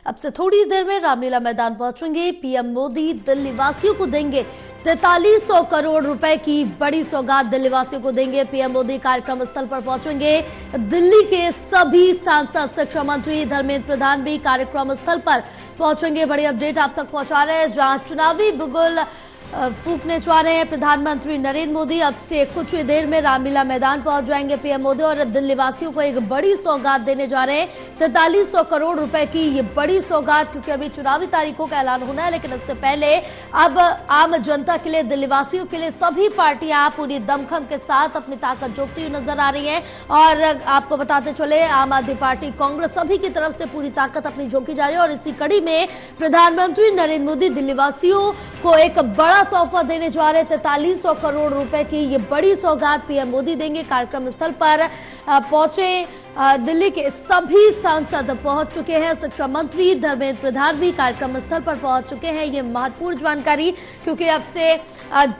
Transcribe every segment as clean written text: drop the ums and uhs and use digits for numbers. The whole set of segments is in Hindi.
अब से थोड़ी देर में रामलीला मैदान पहुंचेंगे पीएम मोदी। दिल्ली वासियों को देंगे 4300 करोड़ रुपए की बड़ी सौगात। दिल्ली वासियों को देंगे पीएम मोदी। कार्यक्रम स्थल पर पहुंचेंगे दिल्ली के सभी सांसद। शिक्षा मंत्री धर्मेंद्र प्रधान भी कार्यक्रम स्थल पर पहुंचेंगे। बड़ी अपडेट आप तक पहुंचा रहे हैं, जहां चुनावी बुगुल फूंकने जा रहे हैं प्रधानमंत्री नरेंद्र मोदी। अब से कुछ ही देर में रामलीला मैदान पहुंच जाएंगे पीएम मोदी और दिल्ली वासियों को एक बड़ी सौगात देने जा रहे हैं। 4300 करोड़ रुपए की ये बड़ी सौगात, क्योंकि अभी चुनावी तारीखों का ऐलान होना है, लेकिन इससे पहले अब आम जनता के लिए, दिल्ली वासियों के लिए सभी पार्टियां पूरी दमखम के साथ अपनी ताकत झोंकती हुई नजर आ रही है। और आपको बताते चले, आम आदमी पार्टी, कांग्रेस, सभी की तरफ से पूरी ताकत अपनी झोंकी जा रही है। और इसी कड़ी में प्रधानमंत्री नरेंद्र मोदी दिल्ली वासियों को एक बड़ा तोहफा देने जा रहे। 4300 करोड़ रुपए की ये बड़ी सौगात पीएम मोदी देंगे। कार्यक्रम स्थल पर पहुंचे दिल्ली के सभी सांसद पहुंच चुके हैं। शिक्षा मंत्री धर्मेंद्र प्रधान भी कार्यक्रम स्थल पर पहुंच चुके हैं। ये महत्वपूर्ण जानकारी, क्योंकि अब से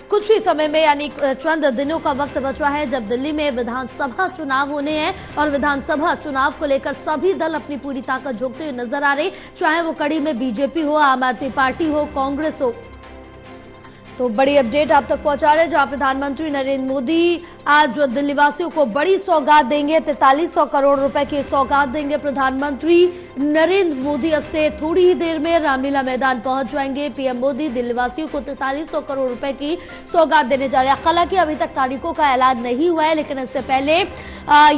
कुछ ही समय में, यानी चंद दिनों का वक्त बचा है जब दिल्ली में विधानसभा चुनाव होने हैं। और विधानसभा चुनाव को लेकर सभी दल अपनी पूरी ताकत झोंकते हुए नजर आ रहे, चाहे वो कड़ी में बीजेपी हो, आम आदमी पार्टी हो, कांग्रेस हो। तो बड़ी अपडेट आप तक पहुंचा रहे हैं, जहां प्रधानमंत्री नरेंद्र मोदी आज दिल्ली वासियों को बड़ी सौगात देंगे। 4300 करोड़ रुपए की सौगात देंगे प्रधानमंत्री नरेंद्र मोदी। अब से थोड़ी ही देर में रामलीला मैदान पहुंच जाएंगे पीएम मोदी। दिल्ली वासियों को 4300 करोड़ रुपए की सौगात देने जा रहे हैं। हालांकि अभी तक तारीखों का ऐलान नहीं हुआ है, लेकिन इससे पहले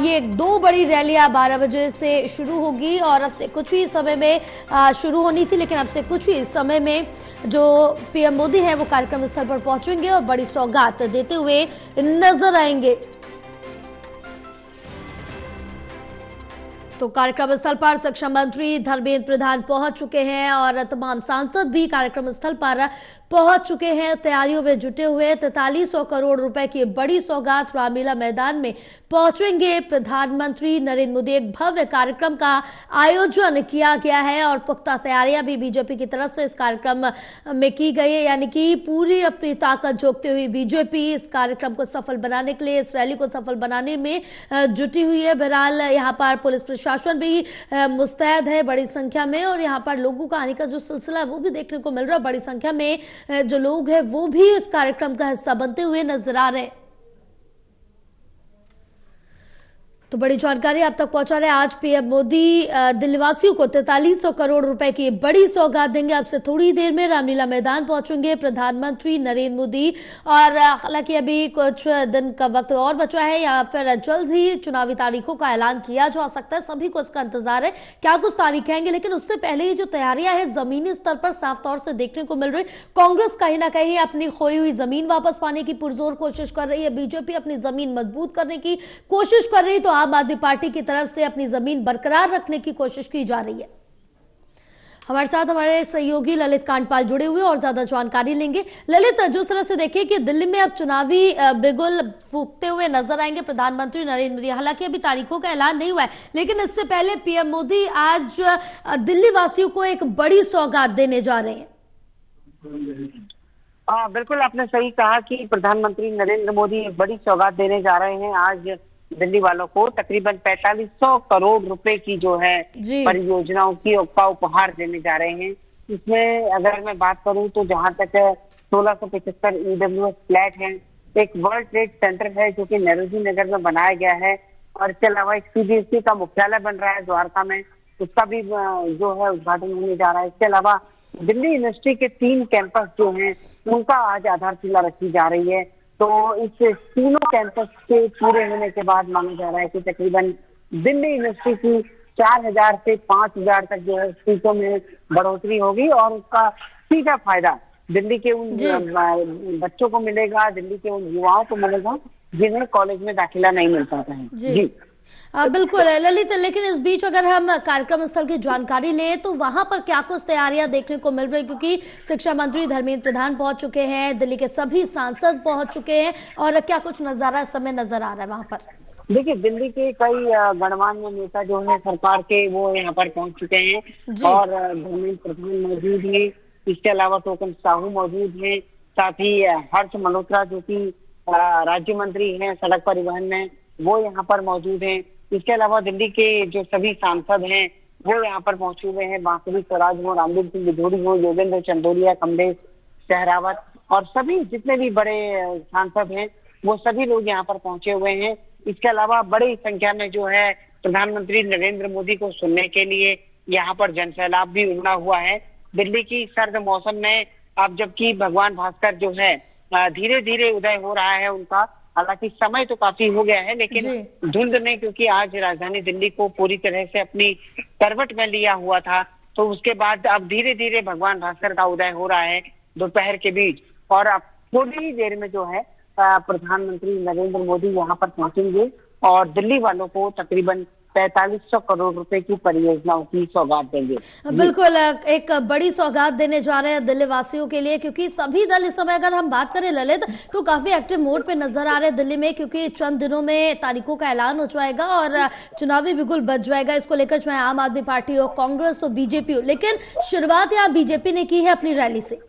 ये 2 बड़ी रैलियां 12 बजे से शुरू होगी और अब से कुछ ही समय में शुरू होनी थी, लेकिन अब से कुछ ही समय में जो पीएम मोदी है वो कार्यक्रम स्थल पर पहुंचेंगे और बड़ी सौगात देते हुए नजर आएंगे। तो कार्यक्रम स्थल पर शिक्षा मंत्री धर्मेंद्र प्रधान पहुंच चुके हैं और तमाम सांसद भी कार्यक्रम स्थल पर पहुंच चुके हैं, तैयारियों में जुटे हुए। 4300 करोड़ रुपए की बड़ी सौगात रामलीला मैदान में पहुंचेंगे प्रधानमंत्री नरेंद्र मोदी। एक भव्य कार्यक्रम का आयोजन किया गया है और पुख्ता तैयारियां भी बीजेपी की तरफ से इस कार्यक्रम में की गई है, यानी कि पूरी अपनी ताकत झोंकते हुए बीजेपी इस कार्यक्रम को सफल बनाने के लिए, इस रैली को सफल बनाने में जुटी हुई है। बहरहाल यहाँ पर पुलिस प्रशासन भी मुस्तैद है बड़ी संख्या में, और यहाँ पर लोगों का आने का जो सिलसिला है वो भी देखने को मिल रहा है। बड़ी संख्या में जो लोग हैं वो भी इस कार्यक्रम का हिस्सा बनते हुए नजर आ रहे हैं। तो बड़ी जानकारी आप तक पहुंचा रहे हैं। आज पीएम मोदी दिल्ली वासियों को 4300 करोड़ रुपए की बड़ी सौगात देंगे। अब से थोड़ी देर में रामलीला मैदान पहुंचेंगे प्रधानमंत्री नरेंद्र मोदी। और हालांकि अभी कुछ दिन का वक्त और बचा है, या फिर जल्द ही चुनावी तारीखों का ऐलान किया जा सकता है। सभी को इसका इंतजार है क्या कुछ तारीखें आएंगी, लेकिन उससे पहले ही जो तैयारियां हैं जमीनी स्तर पर साफ तौर से देखने को मिल रही। कांग्रेस कहीं ना कहीं अपनी खोई हुई जमीन वापस पाने की पुरजोर कोशिश कर रही है, बीजेपी अपनी जमीन मजबूत करने की कोशिश कर रही है, तो आम आदमी पार्टी की तरफ से अपनी जमीन बरकरार रखने की कोशिश की जा रही है। हमारे साथ हमारे सहयोगी ललित कांडपाल जुड़े हुए और ज्यादा जानकारी लेंगे। ललित, जिस तरह से देखिए कि दिल्ली में अब चुनावी बिगुल फूंकते हुए नजर आएंगे प्रधानमंत्री नरेंद्र मोदी। हालांकि अभी तारीखों का ऐलान नहीं हुआ है, लेकिन इससे पहले पीएम मोदी आज दिल्ली वासियों को एक बड़ी सौगात देने जा रहे हैं। बिल्कुल, आपने सही कहा कि प्रधानमंत्री नरेंद्र मोदी एक बड़ी सौगात देने जा रहे हैं आज दिल्ली वालों को। तकरीबन 4500 करोड़ रुपए की जो है परियोजनाओं की का उपहार देने जा रहे हैं। इसमें अगर मैं बात करूं तो जहां तक 1675 EWS फ्लैट हैं, एक वर्ल्ड ट्रेड सेंटर है जो कि नेरोजी नगर में बनाया गया है, और इसके अलावा एक CBSE का मुख्यालय बन रहा है द्वारका में, उसका भी जो है उद्घाटन होने जा रहा है। इसके अलावा दिल्ली यूनिवर्सिटी के 3 कैंपस जो हैं उनका आज आधारशिला रखी जा रही है। तो इस तीनों कैंपस के पूरे होने के बाद माना जा रहा है कि तकरीबन दिल्ली यूनिवर्सिटी की 4000 से 5000 तक जो है सीटों में बढ़ोतरी होगी, और उसका सीधा फायदा दिल्ली के उन बच्चों को मिलेगा, दिल्ली के उन युवाओं को मिलेगा जिन्हें कॉलेज में दाखिला नहीं मिल पाता है। जी बिल्कुल ललित, लेकिन इस बीच अगर हम कार्यक्रम स्थल की जानकारी लें तो वहां पर क्या कुछ तैयारियां देखने को मिल रही, क्योंकि शिक्षा मंत्री धर्मेंद्र प्रधान पहुंच चुके हैं, दिल्ली के सभी सांसद पहुंच चुके हैं, और क्या कुछ नजारा इस समय नजर आ रहा है वहां पर? देखिए, दिल्ली के कई गणमान्य नेता जो है सरकार के वो यहाँ पर पहुंच चुके हैं, और धर्मेंद्र प्रधान मौजूद है। इसके अलावा टोकन साहू मौजूद है, साथ ही हर्ष मल्होत्रा जो कि राज्य मंत्री हैं सड़क परिवहन में, वो यहाँ पर मौजूद हैं। इसके अलावा दिल्ली के जो सभी सांसद हैं वो यहाँ पर पहुंचे हुए हैं। बांसुरी स्वराज हो, रामदेव सिंह बिधूड़ी हो, योगेंद्र चंदोलिया, कमलेश सहरावत और सभी जितने भी बड़े सांसद हैं वो सभी लोग यहाँ पर पहुंचे हुए हैं। इसके अलावा बड़ी संख्या में जो है प्रधानमंत्री नरेंद्र मोदी को सुनने के लिए यहाँ पर जनसैलाब भी उमड़ा हुआ है। दिल्ली की सर्द मौसम में अब जबकि भगवान भास्कर जो है धीरे धीरे उदय हो रहा है उनका, हालांकि समय तो काफी हो गया है, लेकिन धुंध ने क्योंकि आज राजधानी दिल्ली को पूरी तरह से अपनी करवट में लिया हुआ था, तो उसके बाद अब धीरे धीरे भगवान भास्कर का उदय हो रहा है दोपहर के बीच। और अब थोड़ी ही देर में जो है प्रधानमंत्री नरेंद्र मोदी यहाँ पर पहुंचेंगे और दिल्ली वालों को तकरीबन 4500 करोड़ रुपए की परियोजनाओं की सौगात देंगे। बिल्कुल, एक बड़ी सौगात देने जा रहे हैं दिल्ली वासियों के लिए, क्योंकि सभी दल इस समय अगर हम बात करें ललित तो काफी एक्टिव मोड पे नजर आ रहे हैं दिल्ली में, क्योंकि चंद दिनों में तारीखों का ऐलान हो जाएगा और चुनावी बिगुल बज जाएगा। इसको लेकर चाहे आम आदमी पार्टी हो, कांग्रेस हो, बीजेपी हो, लेकिन शुरुआत यहाँ बीजेपी ने की है अपनी रैली से।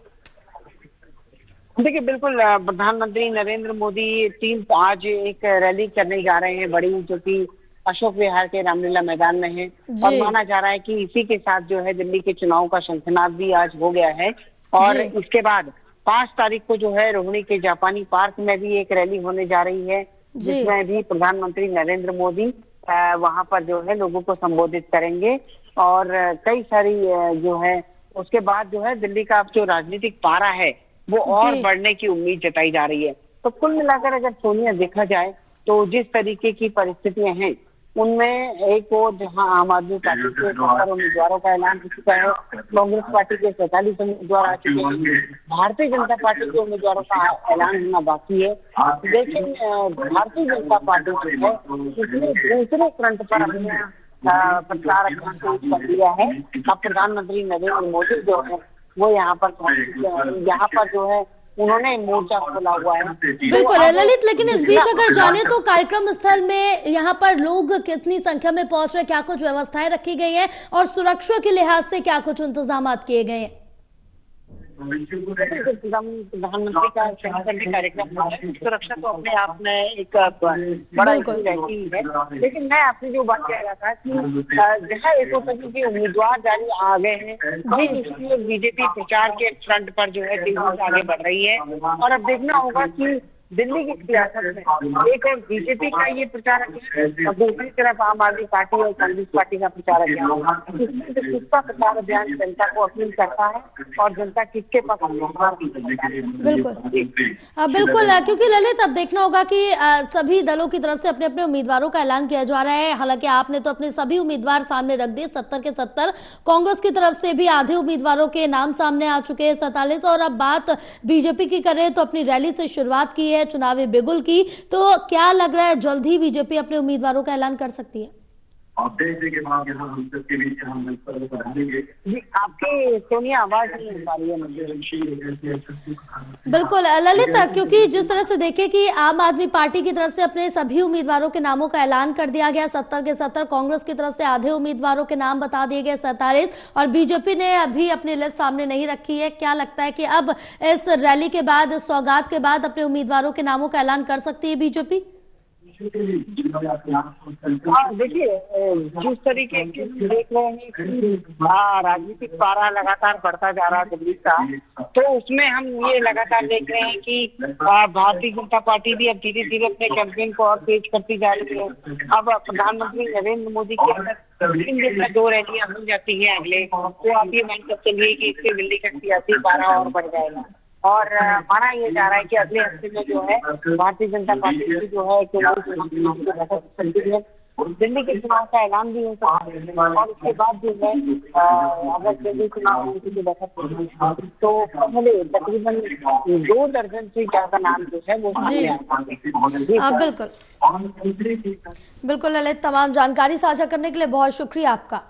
देखिए, बिल्कुल प्रधानमंत्री नरेंद्र मोदी आज एक रैली करने जा रहे हैं बड़ी, जो कि अशोक विहार के रामलीला मैदान में है। और माना जा रहा है कि इसी के साथ जो है दिल्ली के चुनाव का शंखनाद भी आज हो गया है। और इसके बाद 5 तारीख को जो है रोहिणी के जापानी पार्क में भी एक रैली होने जा रही है, जिसमें भी प्रधानमंत्री नरेंद्र मोदी वहां पर जो है लोगों को संबोधित करेंगे। और कई सारी जो है उसके बाद जो है दिल्ली का जो राजनीतिक पारा है वो और बढ़ने की उम्मीद जताई जा रही है। तो कुल मिलाकर अगर सोनिया देखा जाए तो जिस तरीके की परिस्थितियां हैं उनमें एक और जहां आम आदमी पार्टी के 70 उम्मीदवारों का ऐलान हो चुका है, कांग्रेस पार्टी के 47 उम्मीदवार आ चुके हैं, भारतीय जनता पार्टी के उम्मीदवारों का ऐलान होना बाकी है। लेकिन भारतीय जनता पार्टी जो है उसने दूसरे फ्रंट पर अपने प्रचार अभियान शुरू कर दिया है। अब प्रधानमंत्री नरेंद्र मोदी जो है वो यहाँ पर जो है उन्होंने मोर्चा खोला हुआ है। बिल्कुल ललित, लेकिन इस बीच अगर जाने तो कार्यक्रम स्थल में यहाँ पर लोग कितनी संख्या में पहुंच रहे, क्या कुछ व्यवस्थाएं रखी गई हैं और सुरक्षा के लिहाज से क्या कुछ इंतजाम किए गए हैं? प्रधानमंत्री का कार्यक्रम है, सुरक्षा तो अपने आप में एक बड़ा रहती है। लेकिन मैं आपसे जो बात कह रहा था कि जहाँ एक के उम्मीदवार जारी आ गए हैं, इसलिए बीजेपी प्रचार के फ्रंट पर जो है तेजी से आगे बढ़ रही है। और अब देखना होगा कि दिल्ली की सियासत में एक और बीजेपी का ये प्रचार अभियान और दूसरी तरफ आम आदमी पार्टी और कांग्रेस पार्टी का प्रचार अभियान, इसमें जो किसका प्रचार अभियान जनता को अपील करता है और जनता किसके पास। बिल्कुल बिल्कुल, क्योंकि ललित अब देखना होगा कि सभी दलों की तरफ से अपने अपने उम्मीदवारों का ऐलान किया जा रहा है। हालांकि आपने तो अपने सभी उम्मीदवार सामने रख दिए, 70 के 70। कांग्रेस की तरफ से भी आधे उम्मीदवारों के नाम सामने आ चुके हैं, 47। और अब बात बीजेपी की करें तो अपनी रैली से शुरुआत की है चुनावी बिगुल की, तो क्या लग रहा है जल्द ही बीजेपी अपने उम्मीदवारों का ऐलान कर सकती है? आपकी सोनिया आवाज नहीं आ रही है। बिल्कुल ललित, क्योंकि जिस तरह से देखे कि आम आदमी पार्टी की तरफ से अपने सभी उम्मीदवारों के नामों का ऐलान कर दिया गया, 70 के 70। कांग्रेस की तरफ से आधे उम्मीदवारों के नाम बता दिए गए, 47। और बीजेपी ने अभी अपनी लिस्ट सामने नहीं रखी है। क्या लगता है कि अब इस रैली के बाद, इस सौगात के बाद अपने उम्मीदवारों के नामों का ऐलान कर सकती है बीजेपी? देखिए, जिस तरीके के देख रहे हैं कि राजनीतिक पारा लगातार बढ़ता जा रहा है दिल्ली का, तो उसमें हम ये लगातार देख रहे हैं कि भारतीय जनता पार्टी भी अब धीरे धीरे अपने कैंपेन को और तेज करती जा रही है। अब प्रधानमंत्री नरेंद्र मोदी के अंदर 3 दिन में 2 रैलियां हो जाती है अगले, तो आप ये मान सकते हैं कि इससे दिल्ली का सियासी पारा और बढ़ जाएगा। और माना ये जा रहा है कि अगले हफ्ते में जो है भारतीय जनता पार्टी की जो है दिल्ली के चुनाव का ऐलान भी हो सकता है। और उसके बाद जो है अगर दिल्ली चुनाव की बैठक तो पहले तकरीबन 2 दर्जन से ज्यादा नाम जो है वो बिल्कुल बिल्कुल ललित, तमाम जानकारी साझा करने के लिए बहुत शुक्रिया आपका।